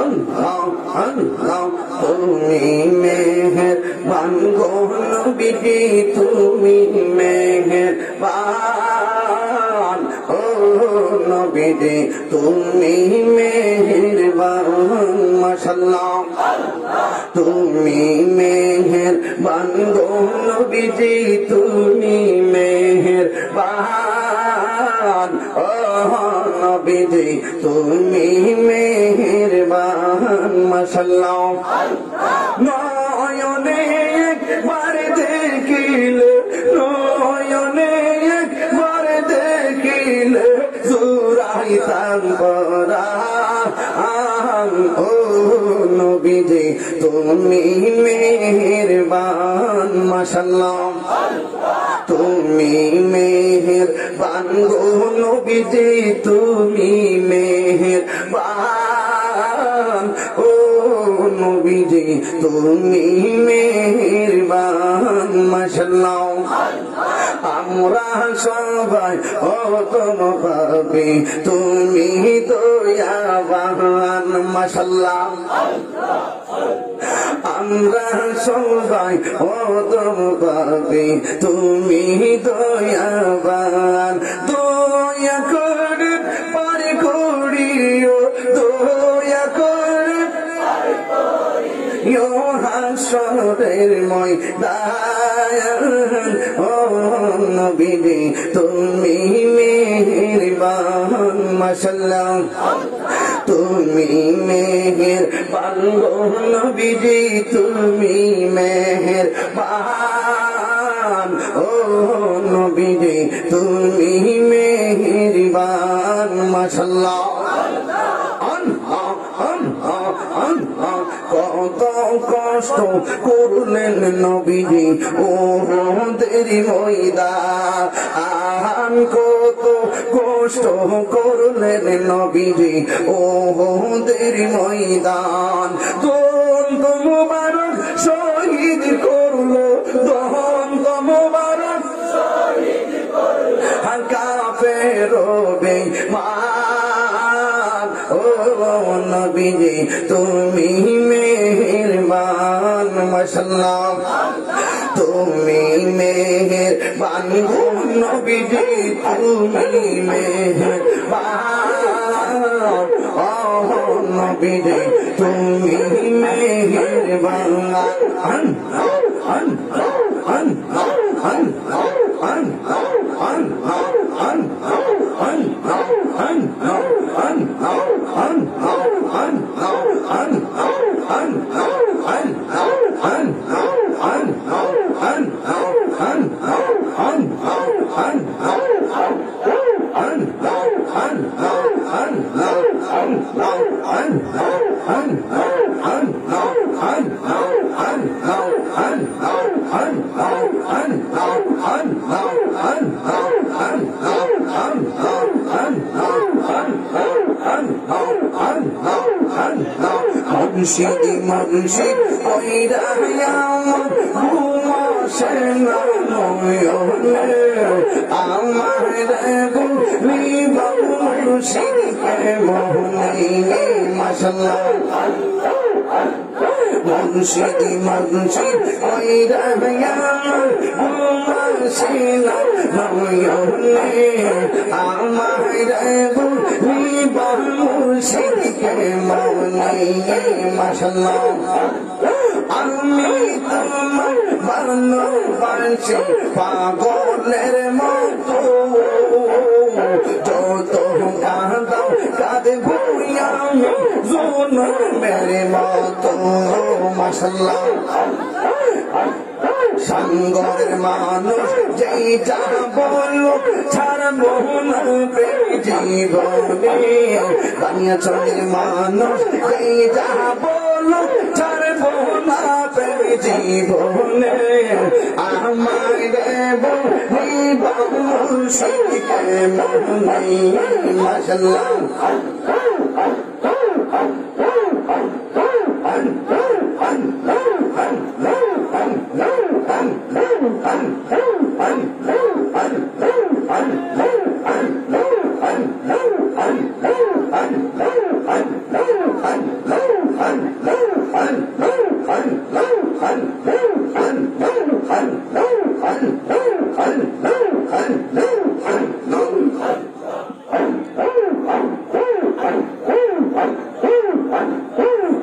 আল্লাহ আল্লাহ তুমি মেহেরবান গো নবীজি তুমি মেহেরবান ও নবীজি তুমি মেহেরবান মাশাআল্লাহ তুমি মেহেরবান গো নবীজি তুমি মেহেরবান ও নবীজি তুমি মেহেরবান মাশাআল্লাহ নয়নে একবার দেখিলে নয়নে একবার দেখিলে জুরাইতাম পরাণ ও নবীজি তুমি মেহেরবান মাশাআল্লাহ তুমি মেহেরবান গো নবীজি তুমি মেহেরবান ও নবীজি তুমি মেহেরবান মাশাআল্লাহ আমরা সবাই অতম পাপী তুমি দয়াবান মাশাআল্লাহ আমরা সবাই অতম পাপী তুমি দয়াবান দয়া করে পার করিও দয়া করে হাসরের ময়দান ও নবীজি তুমি মেহেরবান মাশাআল্লাহ তুমি মেহেরবান গো নবীজি তুমি মেহেরবান ও নবীজি তুমি মেহেরবান মাশাআল্লাহ কত কষ্ট করলেন নবীজি ওদের ময়দান কত কষ্ট করলেন নবীজি ওদের ময়দান দন্ত মুবারক শহীদ করলো দন্ত মুবারক শহীদ করলো কাফের বেঈমান ও নবীজি তুমি মেহেরবান মাশাআল্লাহ তুমি মেহেরবান গো নবীজি তুমি মেহেরবান ও নবীজি তুমি মেহেরবান মুর্শিদি মুর্শিদ কইরা আমার ঘুমাসে না নয়নে আমার বলিবা মুর্শিদকে মোহনে মাশাআল্লাহ মুর্শিদি মুর্শিদ কইরা আমার ঘুমাসে না নয়নে আমার বলিবা মুর্শিদকে মোহনে মাশাআল্লাহ আমি তোমার ভালোবাসি পাগলের মতো যত কাঁদাও কাঁদবো আমি জুলুমের মতো মাশাআল্লাহ সাঙ্গের মানুষ যেইটা বললো ছাড়বো না জীবনে বানিয়াচলের মানুষ যেইটা বললো ছাড়বো না জীবনে আমায় দেবো মুর্শিদকে মোহনে মাশাআল্লাহ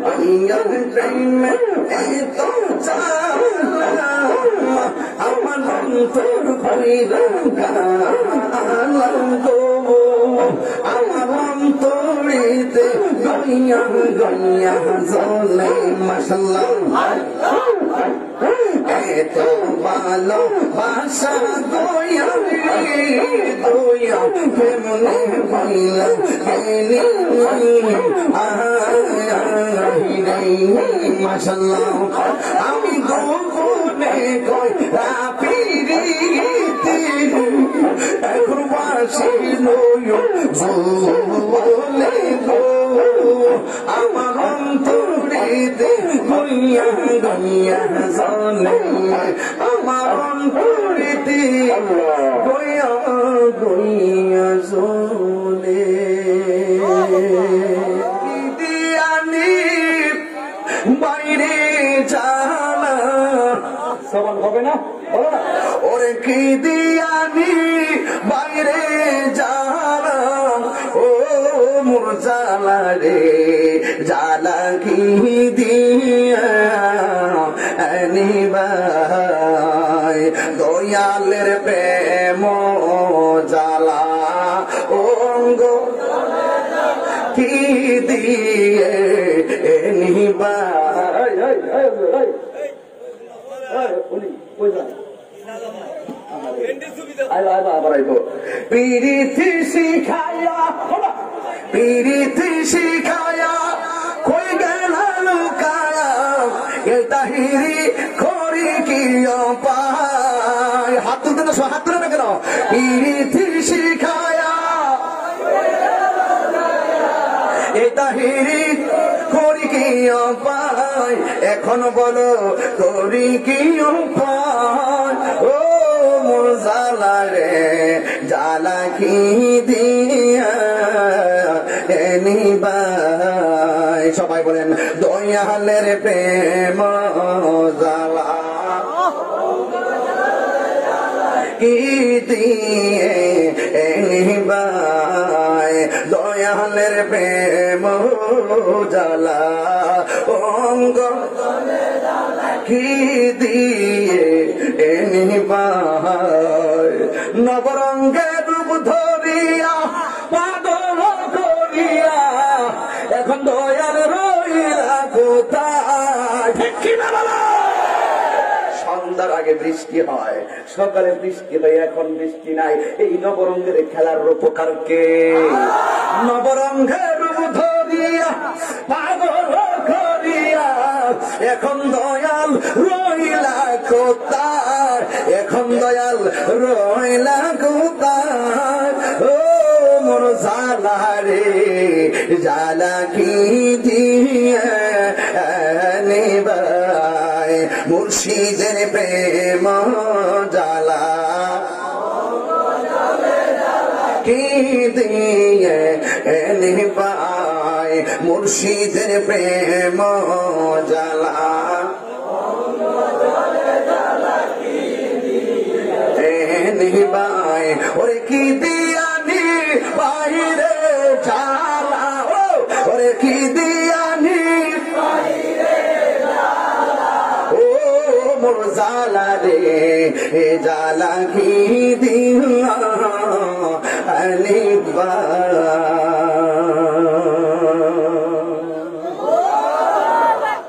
আইয়ার প্রেমে এত জ্বালা আমার অন্তর ভইরা কালাম গো আমার অন্তরেতে গইয়া গইয়া জ্বলে মাশাআল্লাহ এত ভালো ভাষা দয়া দয়া কেমনে পাইলা কেনি মাশাআল্লাহ আমি গোপনে কই রাপিরিতে এখন বাসি নয় বলে গো আমার অন্তরেতে গইয়া গইয়া জ্বলে আমার অন্তরেতে গইয়া গইয়া জ্বলে দিয়ানি বাইরে জানা সমান হবে না ওরে কি দিয়ানি বাইরে জানা ও মোর জালা রে জালা কি দিয়া নিবাই দয়ালের প্রেম জালা অঙ্গ কি দিয়ে নিবাই পিরিতি শিখায়া পিরিতি শিখায়া কই গেল লুকায়া এ তাহিরি করি কি পায় হাত তুলতে না হাত তুলে না কেন পিরিতি শিখায়া এ তাহিরি করি কি পায় এখন বলো করি কি পায় ও মোর জালা রে জালা কি দিয়া নিবাই সবাই বলেন দয়ালের প্রেম জালা কি দিয়ে নিবাই দয়ালের প্রেম জালা অঙ্গ কি দিয়ে নিবাই নবরঙ্গে রূপ ধরিয়া পাগল করিয়া এখন দয়াল রইলা কোথায় ঠিক কিনা বলো সন্ধ্যার আগে বৃষ্টি হয় সকালে বৃষ্টি হয় এখন বৃষ্টি নাই এই নবরঙ্গের খেলার রূপকার কে নবরঙ্গের রূপ ধরিয়া পাগল করিয়া এখন দয়াল রইলা কোথায় এখন দয়াল রইলা কোথায় ও মোর জালা রে জালা কি দিয়ে নিবাই মুর্শিদের প্রেম জালা কি দিয়ে নিবাই মুর্শিদের প্রেম জালা নিবাই ওরে কি দিয়ানি বাইরে জালা ওরে কি দিয়ানি ও মোর জালা রে জালা কি দি